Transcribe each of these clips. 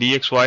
DXY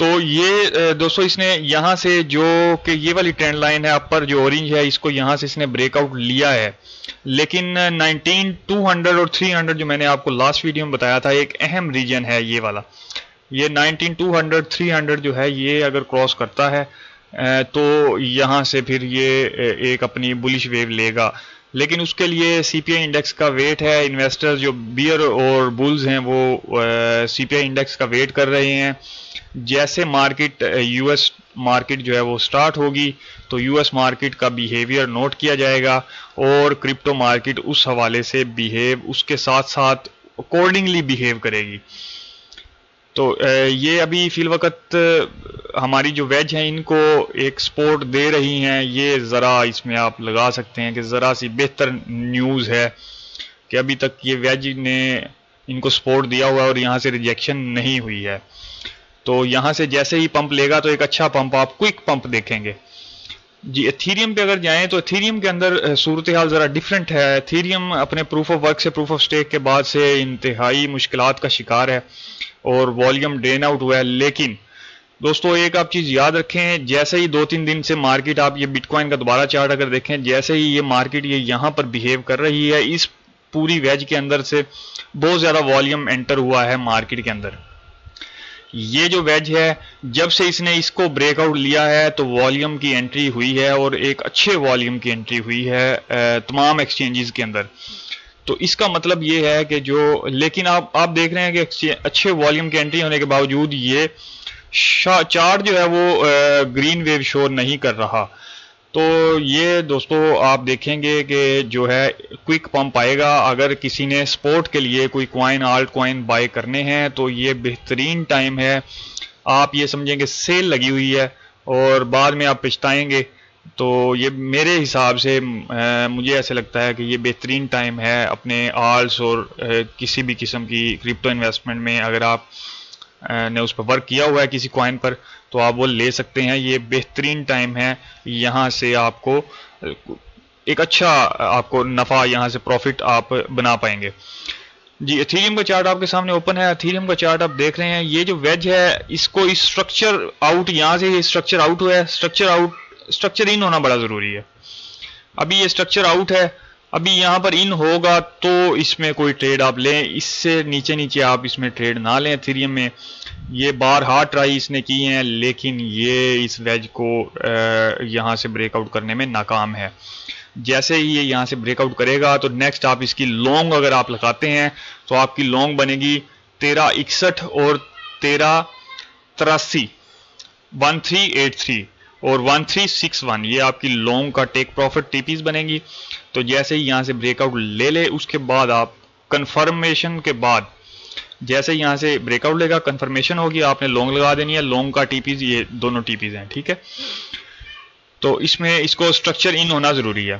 تو یہ دوستو اس نے یہاں سے جو کہ یہ والی ٹرینڈ لائن ہے اپر جو اورنج ہے، اس کو یہاں سے اس نے بریک آؤٹ لیا ہے، لیکن 19200 اور 300 جو میں نے آپ کو لاسٹ ویڈیو میں بتایا تھا ایک اہم ریجن ہے یہ والا، یہ 19200 300 جو ہے یہ اگر کراس کرتا ہے تو یہاں سے پھر یہ ایک اپنی بلش ویو لے گا، لیکن اس کے لیے سی پی آئی انڈیکس کا ویٹ ہے، انویسٹر جو بیئر اور بلز ہیں وہ سی پی آئی انڈیکس کا ویٹ کر رہے ہیں۔ جیسے مارکیٹ یو ایس مارکیٹ جو ہے وہ سٹارٹ ہوگی تو یو ایس مارکیٹ کا بیہیویئر نوٹ کیا جائے گا اور کرپٹو مارکیٹ اس حوالے سے اس کے ساتھ ساتھ اکارڈنگلی بیہیو کرے گی۔ تو یہ ابھی فی الوقت ہماری جو ویج ہیں ان کو ایک سپورٹ دے رہی ہیں، یہ ذرا اس میں آپ لگا سکتے ہیں کہ ذرا سی بہتر نیوز ہے کہ ابھی تک یہ ویج نے ان کو سپورٹ دیا ہوا ہے اور یہاں سے ریجیکشن نہیں ہوئی ہے۔ تو یہاں سے جیسے ہی پمپ لے گا تو ایک اچھا پمپ، آپ کوئک پمپ دیکھیں گے۔ جی ایتھیریم پہ اگر جائیں تو ایتھیریم کے اندر صورتحال ذرا ڈیفرنٹ ہے۔ ایتھیریم اپنے پروف آف ورک سے پروف آف سٹیک کے بعد سے انتہائی مشکلات کا شکار ہے اور والیوم ڈرین آؤٹ ہوا ہے، لیکن دوستو ایک آپ چیز یاد رکھیں، جیسے ہی 2-3 دن سے مارکیٹ، آپ یہ بٹ کوائن کا دوبارہ چارٹ اگر دیکھیں، جیسے ہی یہ مارکیٹ یہ یہاں پر بیہیو کر رہی ہے، اس پوری ویج کے اندر سے بہت زیادہ والیوم انٹر ہوا ہے مارکیٹ کے اندر۔ یہ جو ویج ہے جب سے اس نے اس کو بریک آؤٹ لیا ہے تو والیوم کی انٹری ہوئی ہے اور ایک اچھے والیوم کی انٹری ہوئی ہے تمام ایکسچینجز کے اندر۔ تو اس کا مطلب یہ ہے کہ لیکن آپ دیکھ رہے ہیں کہ اچھے والیوم کی انٹری ہونے کے باوجود یہ چارٹ جو ہے وہ گرین ویو شو نہیں کر رہا۔ تو یہ دوستو آپ دیکھیں گے کہ جو ہے کوئک پمپ آئے گا، اگر کسی نے سپورٹ کے لیے کوئی کوائن آلٹ کوائن بائی کرنے ہیں تو یہ بہترین ٹائم ہے۔ آپ یہ سمجھیں کہ سیل لگی ہوئی ہے اور بعد میں آپ پچھتائیں گے، تو یہ میرے حساب سے مجھے ایسے لگتا ہے کہ یہ بہترین ٹائم ہے اپنے آلٹس اور کسی بھی قسم کی کرپٹو انویسٹمنٹ میں اگر آپ نے اس پہ ورک کیا ہوا ہے کسی کوائن پر تو آپ وہ لے سکتے ہیں۔ یہ بہترین ٹائم ہے، یہاں سے آپ کو ایک اچھا آپ کو نفع، یہاں سے پروفٹ آپ بنا پائیں گے۔ جی ایتھیریم کا چارٹ آپ کے سامنے اوپن ہے۔ ایتھیریم کا چارٹ آپ دیکھ رہے ہیں، یہ جو ویج ہے اس کو اس اسٹرکچر آؤٹ، یہاں سے یہ اسٹرکچر آؤٹ ہوا ہے، اسٹرکچر ان ہونا بڑا ضروری ہے۔ ابھی یہ اسٹرکچر آؤٹ ہے، ابھی یہاں پر ان ہوگا تو اس میں کوئی ٹریڈ آپ لیں، اس سے نیچے آپ اس میں ٹریڈ نہ لیں۔ ایتھیریم میں یہ بارہا ٹرائی اس نے کی ہیں لیکن یہ اس ویج کو یہاں سے بریک آؤٹ کرنے میں ناکام ہے۔ جیسے ہی یہ یہاں سے بریک آؤٹ کرے گا تو نیکسٹ آپ اس کی لونگ اگر آپ لگاتے ہیں تو آپ کی لونگ بنے گی 1361 اور 1383 1383 اور 1361، یہ آپ کی لونگ کا ٹیک پروفٹ ٹی پیز بنے گی۔ تو جیسے ہی یہاں سے بریک آؤٹ لے لے، اس کے بعد آپ کنفرمیشن کے بعد جیسے یہاں سے بریک آؤٹ لے گا، کنفرمیشن ہوگی، آپ نے لونگ لگا دینی ہے۔ لونگ کا ٹی پیز یہ دونوں ٹی پیز ہیں، ٹھیک ہے۔ تو اس میں اس کو اسٹرکچر ان ہونا ضروری ہے۔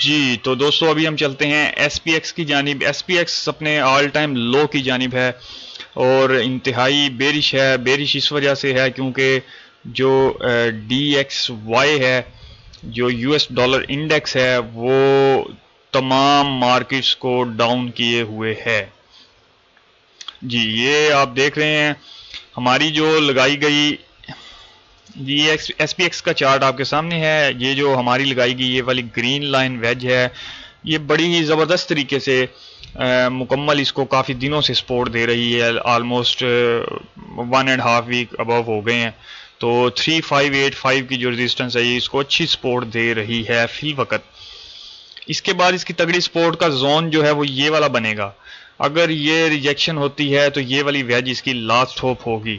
جی تو دوستو ابھی ہم چلتے ہیں ایس پی ایکس کی جانب۔ ایس پی ایکس اپنے آل ٹائم لو کی جانب ہے اور انتہائی بیرش ہے۔ بیرش اس وجہ سے ہے کیونکہ جو ڈی ایکس وائی ہے، جو یو ایس ڈالر انڈیکس ہے، وہ تمام مارکیٹس کو ڈاؤن کیے ہوئے ہے۔ جی یہ آپ دیکھ رہے ہیں ہماری جو لگائی گئی، جی ایس پی ایکس کا چارٹ آپ کے سامنے ہے۔ یہ جو ہماری لگائی گئی یہ والی گرین لائن ویج ہے، یہ بڑی ہی زبردست طریقے سے مکمل اس کو کافی دنوں سے سپورٹ دے رہی ہے، آلموسٹ 1.5 ویک ابو ہو گئے ہیں۔ تو 3585 کی جو ریزسٹنس ہے یہ اس کو اچھی سپورٹ دے رہی ہے فی الوقت۔ اس کے بعد اس کی تگڑی سپورٹ کا زون جو ہے وہ یہ والا بنے گا۔ اگر یہ ریجیکشن ہوتی ہے تو یہ والی ویج اس کی لاسٹ ہوپ ہوگی۔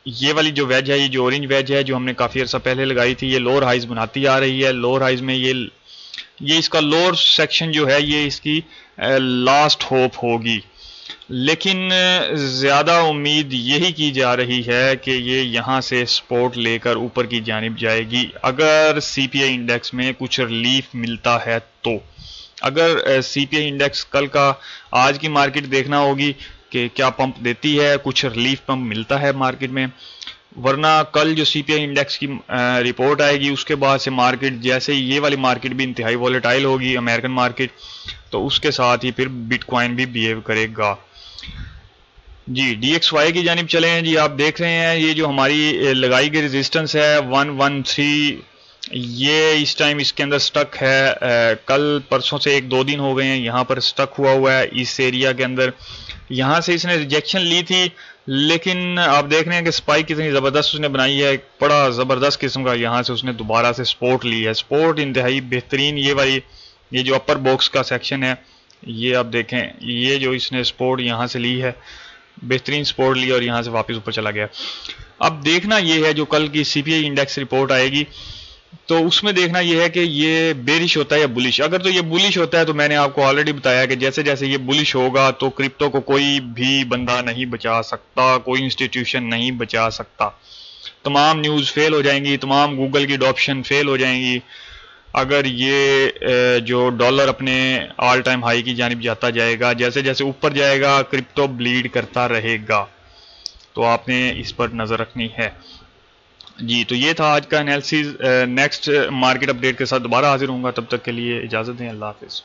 یہ والی جو ویج ہے، یہ جو اورنج ویج ہے جو ہم نے کافی عرصہ پہلے لگائی تھی، یہ لوور ہائیز بناتی آ رہی ہے۔ لوور ہائیز میں یہ اس کا لوور سیکشن جو ہے یہ اس کی لاسٹ ہوپ ہوگی، لیکن زیادہ امید یہی کی جا رہی ہے کہ یہ یہاں سے سپورٹ لے کر اوپر کی جانب جائے گی اگر سی پی آئی انڈیکس میں کچھ ریلیف ملتا ہے تو۔ اگر سی پی آئی انڈیکس کل کا آج کی مارکیٹ دیکھنا ہوگی کہ کیا پمپ دیتی ہے، کچھ ریلیف پمپ ملتا ہے مارکیٹ میں، ورنہ کل جو سی پی آئی انڈیکس کی رپورٹ آئے گی اس کے بعد سے مارکیٹ جیسے یہ والی مارکیٹ بھی انتہائی وولیٹائل ہوگی، امریکن مارکیٹ، تو اس کے ساتھ ہی پھر بٹ کوائن بھی بیہیو کرے گا۔ جی ڈی ایکس وائی کی جانب چلے ہیں جی. آپ دیکھ رہے ہیں یہ جو ہماری لگائی گئی ریزسٹنس ہے 113، یہ اس ٹائم اس کے اندر سٹک ہے. کل پرسوں سے 1-2 دن ہو گئے ہیں یہاں پر سٹک ہوا ہے اس ایریا کے اندر. یہاں سے اس نے ریجیکشن لی تھی، لیکن آپ دیکھ رہے ہیں کہ سپائک کتنی زبردست اس نے بنائی ہے، بڑا زبردست قسم کا. یہاں سے اس نے دوبارہ سے سپورٹ لی ہے، سپورٹ انتہائی بہترین. یہ والی یہ جو اپر باکس کا سیکشن ہے، یہ آپ دیکھیں، یہ جو اس نے سپورٹ یہاں سے لی ہے، بہترین سپورٹ لی اور یہاں سے واپس اوپر چلا گیا. اب دیکھنا یہ ہے جو کل کی سی پی آئی انڈیکس رپورٹ آئے گی تو اس میں دیکھنا یہ ہے کہ یہ بیرش ہوتا ہے یا بلش. اگر تو یہ بلش ہوتا ہے تو میں نے آپ کو آلریڈی بتایا کہ جیسے جیسے یہ بلش ہوگا تو کرپٹو کو کوئی بھی بندہ نہیں بچا سکتا، کوئی انسٹیٹیوشن نہیں بچا سکتا. تمام نیوز فیل ہو جائیں گی، تمام گوگل کی اڈاپشن فیل ہو جائیں گی. اگر یہ جو ڈالر اپنے آل ٹائم ہائی کی جانب جاتا جائے گا، جیسے جیسے اوپر جائے گا کرپٹو بلیڈ کرتا رہے گا، تو آپ نے اس پر نظر رکھنی ہے. جی تو یہ تھا آج کا انالیسز. نیکسٹ مارکیٹ اپڈیٹ کے ساتھ دوبارہ حاضر ہوں گا، تب تک کے لیے اجازت دیں. اللہ حافظ.